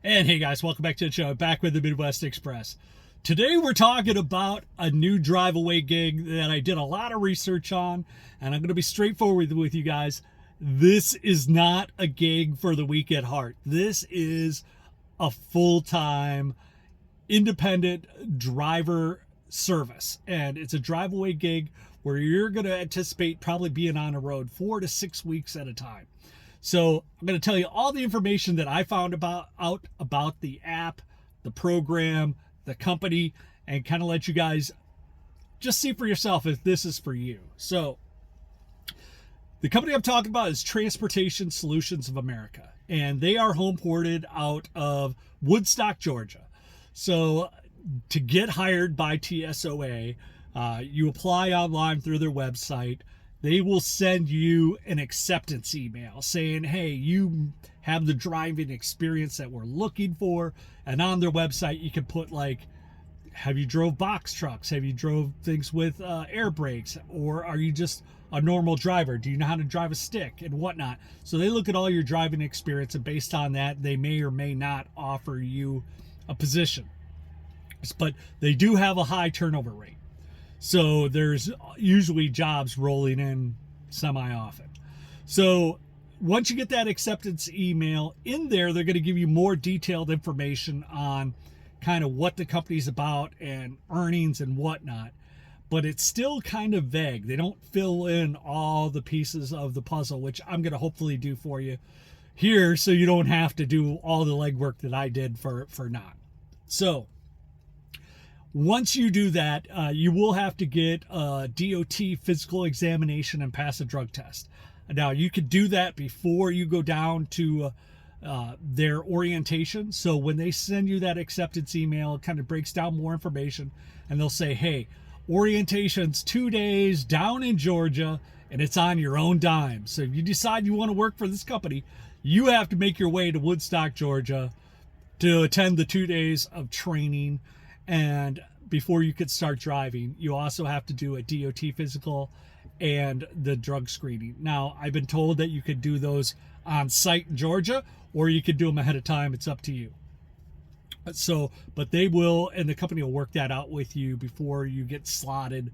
And hey guys, welcome back to the show. Back with the Midwest Express. Today we're talking about a new drive-away gig that I did a lot of research on, and I'm going to be straightforward with you guys. This is not a gig for the weak at heart. This is a full-time independent driver service, and it's a drive-away gig where you're going to anticipate probably being on the road 4 to 6 weeks at a time. So I'm going to tell you all the information that I found out about the app, the program, the company, and kind of let you guys just see for yourself if this is for you. So the company I'm talking about is Transportation Solutions of America, and they are home ported out of Woodstock, Georgia. So to get hired by TSOA, you apply online through their website. They will send you an acceptance email saying, hey, you have the driving experience that we're looking for. And on their website, you can put like, have you drove box trucks? Have you drove things with air brakes? Or are you just a normal driver? Do you know how to drive a stick and whatnot? So they look at all your driving experience, and based on that, they may or may not offer you a position. But they do have a high turnover rate. So there's usually jobs rolling in semi-often. So once you get that acceptance email in there, they're going to give you more detailed information on kind of what the company's about and earnings and whatnot. But it's still kind of vague. They don't fill in all the pieces of the puzzle, which I'm going to hopefully do for you here so you don't have to do all the legwork that I did for not. So once you do that, you will have to get a DOT physical examination and pass a drug test. Now, you could do that before you go down to their orientation. So when they send you that acceptance email, it kind of breaks down more information, and they'll say, hey, orientation's 2 days down in Georgia, and it's on your own dime. So if you decide you want to work for this company, you have to make your way to Woodstock, Georgia to attend the 2 days of training. And before you could start driving, you also have to do a DOT physical and the drug screening. Now, I've been told that you could do those on site in Georgia, or you could do them ahead of time. It's up to you. So, but they will, and the company will work that out with you before you get slotted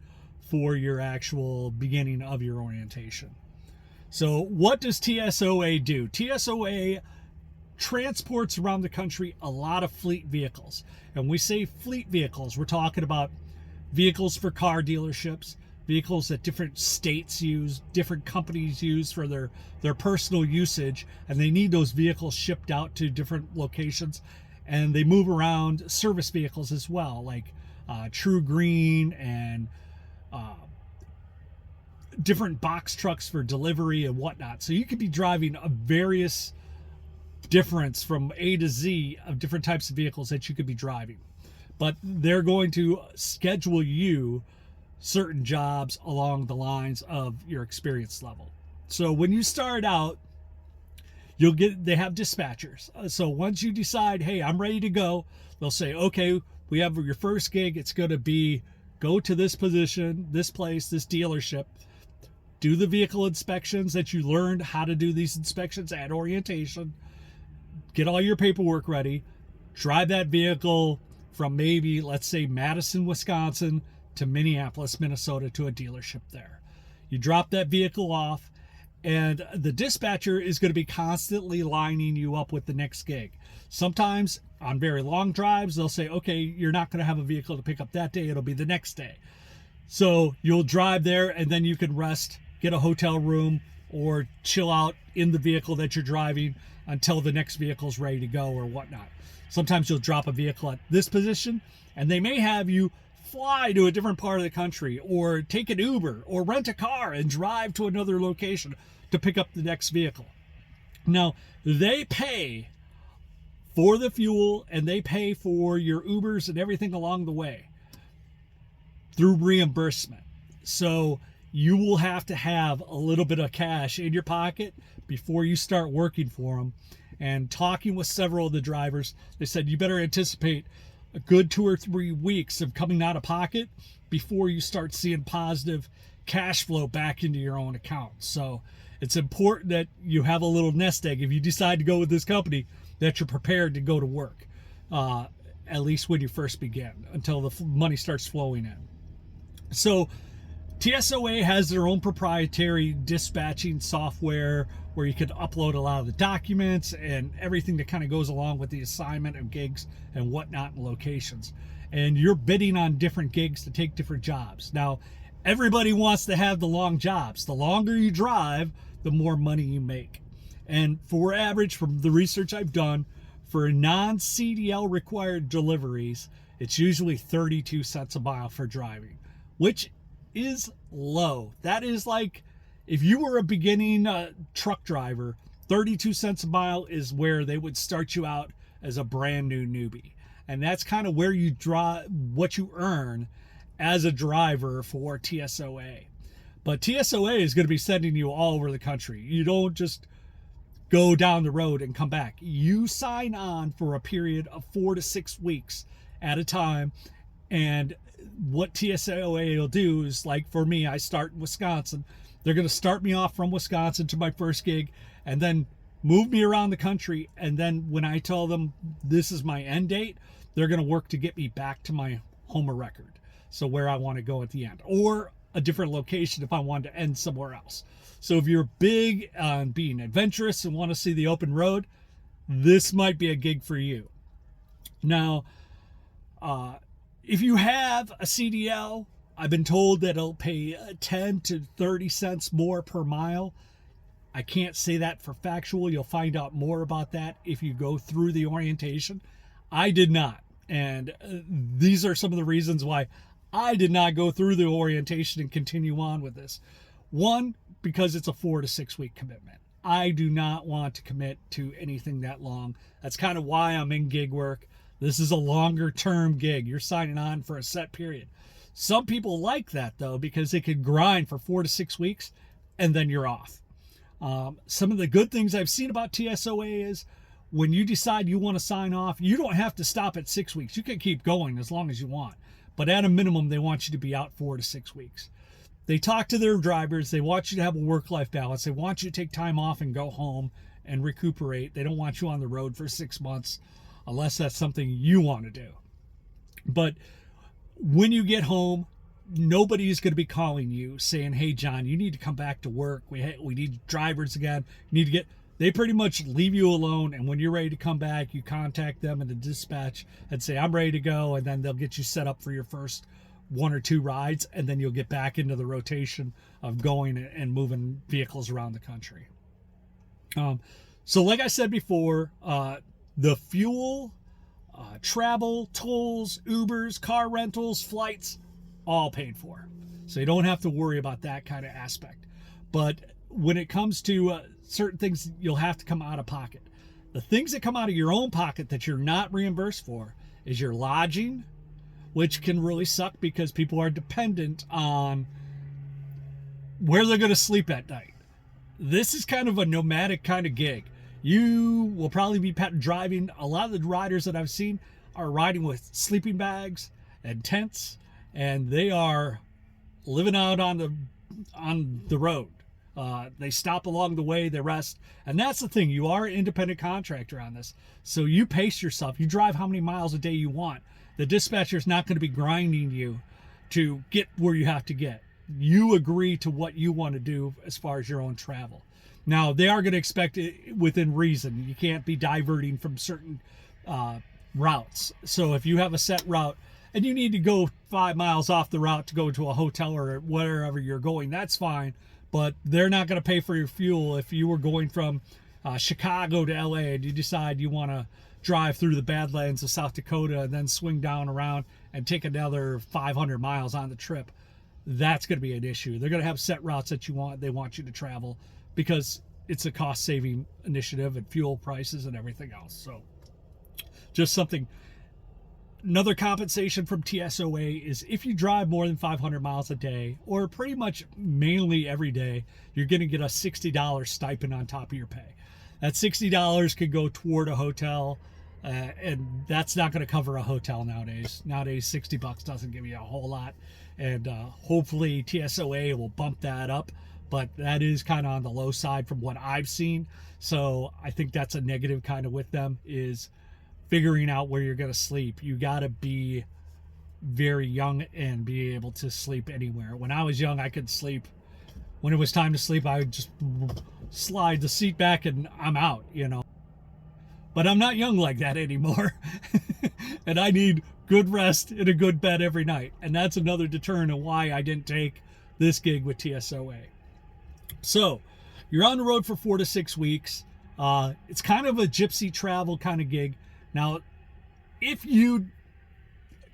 for your actual beginning of your orientation. So what does TSOA do? TSOA transports around the country a lot of fleet vehicles. And when we say fleet vehicles, we're talking about vehicles for car dealerships, vehicles that different states use, different companies use for their personal usage, and they need those vehicles shipped out to different locations. And they move around service vehicles as well, like True Green and different box trucks for delivery and whatnot. So you could be driving a various difference from A to Z of different types of vehicles that you could be driving. But they're going to schedule you certain jobs along the lines of your experience level. So when you start out, they have dispatchers. So once you decide, hey, I'm ready to go, they'll say, okay, we have your first gig. It's going to be go to this position, this place, this dealership, do the vehicle inspections that you learned how to do these inspections at orientation, get all your paperwork ready, drive that vehicle from maybe, let's say, Madison, Wisconsin to Minneapolis, Minnesota to a dealership there. You drop that vehicle off, and the dispatcher is going to be constantly lining you up with the next gig. Sometimes on very long drives, they'll say, okay, you're not going to have a vehicle to pick up that day. It'll be the next day. So you'll drive there, and then you can rest, get a hotel room, or chill out in the vehicle that you're driving until the next vehicle's ready to go or whatnot. Sometimes you'll drop a vehicle at this position, and they may have you fly to a different part of the country, or take an Uber, or rent a car and drive to another location to pick up the next vehicle. Now, they pay for the fuel, and they pay for your Ubers and everything along the way through reimbursement. So you will have to have a little bit of cash in your pocket before you start working for them. And talking with several of the drivers, they said you better anticipate a good 2 or 3 weeks of coming out of pocket before you start seeing positive cash flow back into your own account. So it's important that you have a little nest egg. If you decide to go with this company, that you're prepared to go to work, at least when you first begin, until the money starts flowing in. So TSOA has their own proprietary dispatching software where you can upload a lot of the documents and everything that kind of goes along with the assignment of gigs and whatnot and locations. And you're bidding on different gigs to take different jobs. Now, everybody wants to have the long jobs. The longer you drive, the more money you make. And for average, from the research I've done, for non-CDL required deliveries, it's usually 32 cents a mile for driving, which is low. That is like, if you were a beginning truck driver, 32 cents a mile is where they would start you out as a brand new newbie. And that's kind of where you draw what you earn as a driver for TSOA. But TSOA is going to be sending you all over the country. You don't just go down the road and come back. You sign on for a period of 4 to 6 weeks at a time. And what TSOA will do is, like for me, I start in Wisconsin. They're going to start me off from Wisconsin to my first gig and then move me around the country. And then when I tell them this is my end date, they're going to work to get me back to my home of record. So where I want to go at the end, or a different location if I want to end somewhere else. So if you're big on being adventurous and want to see the open road, this might be a gig for you. Now, if you have a CDL, I've been told that it'll pay 10 to 30 cents more per mile. I can't say that for factual. You'll find out more about that if you go through the orientation. I did not. And these are some of the reasons why I did not go through the orientation and continue on with this. One, because it's a 4 to 6 week commitment. I do not want to commit to anything that long. That's kind of why I'm in gig work. This is a longer term gig. You're signing on for a set period. Some people like that though, because they could grind for 4 to 6 weeks and then you're off. Some of the good things I've seen about TSOA is when you decide you want to sign off, you don't have to stop at 6 weeks. You can keep going as long as you want. But at a minimum, they want you to be out 4 to 6 weeks. They talk to their drivers. They want you to have a work-life balance. They want you to take time off and go home and recuperate. They don't want you on the road for 6 months unless that's something you want to do. But when you get home, nobody is going to be calling you saying, hey, John, you need to come back to work. We need drivers again. You need to get... They pretty much leave you alone, and when you're ready to come back, you contact them in the dispatch and say, I'm ready to go, and then they'll get you set up for your first 1 or 2 rides, and then you'll get back into the rotation of going and moving vehicles around the country. So like I said before, the fuel, travel, tolls, Ubers, car rentals, flights, all paid for. So you don't have to worry about that kind of aspect. But when it comes to certain things, you'll have to come out of pocket. The things that come out of your own pocket that you're not reimbursed for is your lodging, which can really suck because people are dependent on where they're going to sleep at night. This is kind of a nomadic kind of gig. You will probably be driving. A lot of the riders that I've seen are riding with sleeping bags and tents, and they are living out on the road. They stop along the way, they rest. And that's the thing. You are an independent contractor on this. So you pace yourself. You drive how many miles a day you want. The dispatcher is not going to be grinding you to get where you have to get. You agree to what you want to do as far as your own travel. Now, they are going to expect it within reason. You can't be diverting from certain routes. So if you have a set route and you need to go 5 miles off the route to go to a hotel or wherever you're going, that's fine. But they're not going to pay for your fuel if you were going from Chicago to LA and you decide you want to drive through the Badlands of South Dakota and then swing down around and take another 500 miles on the trip. That's going to be an issue. They're going to have set routes that they want you to travel because it's a cost-saving initiative and fuel prices and everything else. So just something. Another compensation from TSOA is if you drive more than 500 miles a day, or pretty much mainly every day, you're going to get a $60 stipend on top of your pay. That $60 could go toward a hotel, and that's not going to cover a hotel nowadays. Nowadays, $60 doesn't give you a whole lot, and hopefully TSOA will bump that up. but that is kind of on the low side from what I've seen. So I think that's a negative kind of with them, is figuring out where you're going to sleep. You got to be very young and be able to sleep anywhere. When I was young, I could sleep. When it was time to sleep, I would just slide the seat back and I'm out, you know. But I'm not young like that anymore. And I need good rest in a good bed every night. And that's another deterrent of why I didn't take this gig with TSOA. So you're on the road for 4 to 6 weeks. It's kind of a gypsy travel kind of gig. Now, if you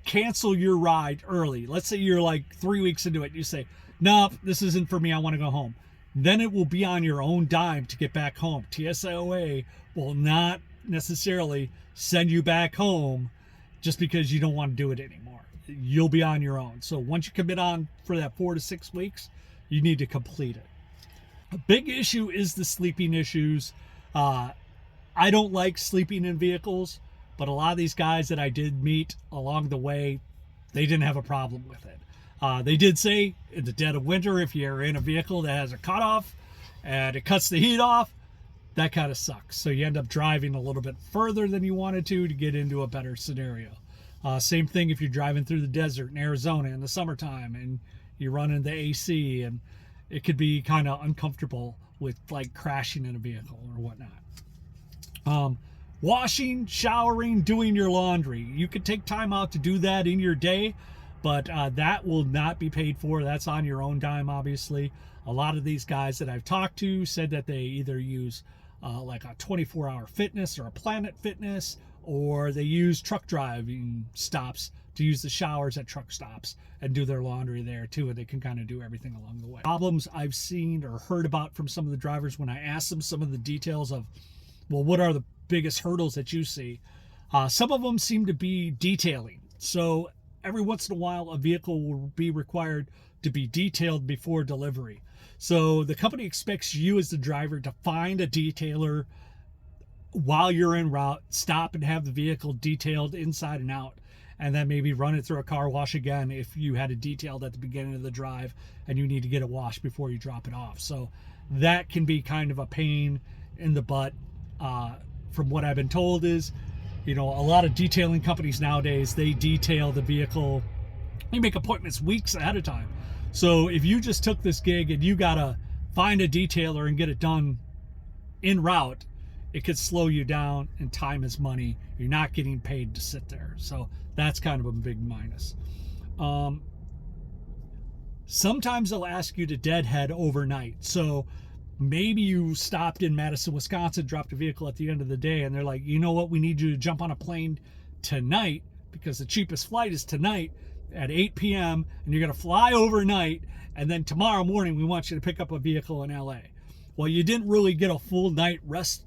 cancel your ride early, let's say you're like 3 weeks into it, you say, no, this isn't for me, I want to go home. Then it will be on your own dime to get back home. TSOA will not necessarily send you back home just because you don't want to do it anymore. You'll be on your own. So once you commit on for that 4 to 6 weeks, you need to complete it. A big issue is the sleeping issues. I don't like sleeping in vehicles, but a lot of these guys that I did meet along the way, they didn't have a problem with it. They did say in the dead of winter, if you're in a vehicle that has a cutoff and it cuts the heat off, that kind of sucks. So you end up driving a little bit further than you wanted to get into a better scenario. Same thing if you're driving through the desert in Arizona in the summertime and you run into AC, and it could be kind of uncomfortable with like crashing in a vehicle or whatnot. Washing, showering, doing your laundry. You could take time out to do that in your day, but that will not be paid for. That's on your own dime, obviously. A lot of these guys that I've talked to said that they either use like a 24-hour fitness or a Planet Fitness, or they use truck driving stops to use the showers at truck stops and do their laundry there too, and they can kind of do everything along the way. Problems I've seen or heard about from some of the drivers when I asked them some of the details of, well, what are the biggest hurdles that you see? Some of them seem to be detailing. So every once in a while, a vehicle will be required to be detailed before delivery. So the company expects you as the driver to find a detailer while you're en route, stop and have the vehicle detailed inside and out, and then maybe run it through a car wash again if you had it detailed at the beginning of the drive and you need to get it washed before you drop it off. So that can be kind of a pain in the butt. From what I've been told is, you know, a lot of detailing companies nowadays, they detail the vehicle, they make appointments weeks ahead of time. So if you just took this gig and you gotta find a detailer and get it done en route, it could slow you down, and time is money. You're not getting paid to sit there. So that's kind of a big minus. Sometimes they'll ask you to deadhead overnight. So maybe you stopped in Madison, Wisconsin, dropped a vehicle at the end of the day, and they're like, you know what, we need you to jump on a plane tonight because the cheapest flight is tonight at 8 p.m. and you're going to fly overnight, and then tomorrow morning we want you to pick up a vehicle in LA. Well, you didn't really get a full night rest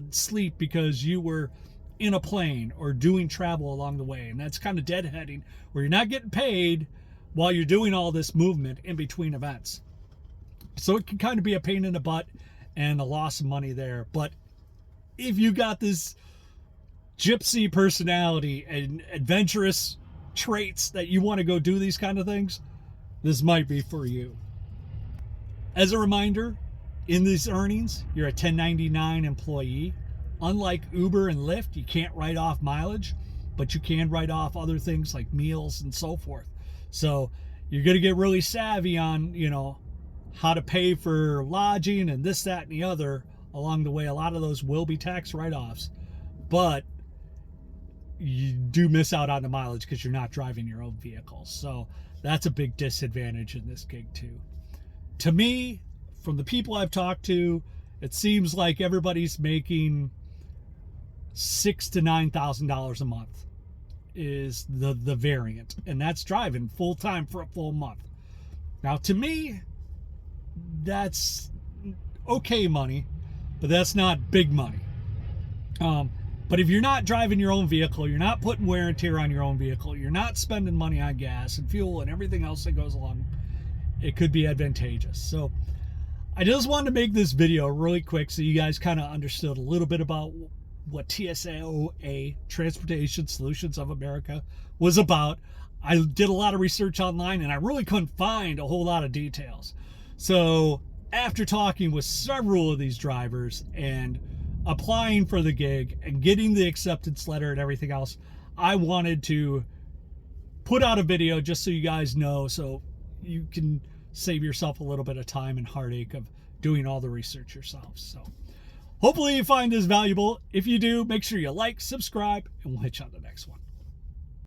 sleep because you were in a plane or doing travel along the way, and that's kind of deadheading, where you're not getting paid while you're doing all this movement in between events. So it can kind of be a pain in the butt and a loss of money there. But if you got this gypsy personality and adventurous traits that you want to go do these kind of things, this might be for you. As a reminder, in these earnings, you're a 1099 employee. Unlike Uber and Lyft, you can't write off mileage, but you can write off other things like meals and so forth. So you're going to get really savvy on, you know, how to pay for lodging and this, that, and the other along the way. A lot of those will be tax write-offs, but you do miss out on the mileage because you're not driving your own vehicle. So that's a big disadvantage in this gig too. To me, from the people I've talked to, it seems like everybody's making $6,000 to $9,000 a month is the variant, and that's driving full time for a full month. Now, to me, that's okay money, but that's not big money. But if you're not driving your own vehicle, you're not putting wear and tear on your own vehicle, you're not spending money on gas and fuel and everything else that goes along, it could be advantageous. So I just wanted to make this video really quick so you guys kind of understood a little bit about what TSOA, Transportation Solutions of America, was about. I did a lot of research online and I really couldn't find a whole lot of details. So after talking with several of these drivers and applying for the gig and getting the acceptance letter and everything else, I wanted to put out a video just so you guys know, so you can save yourself a little bit of time and heartache of doing all the research yourselves. So hopefully you find this valuable. If you do, make sure you like, subscribe, and we'll hit you on the next one.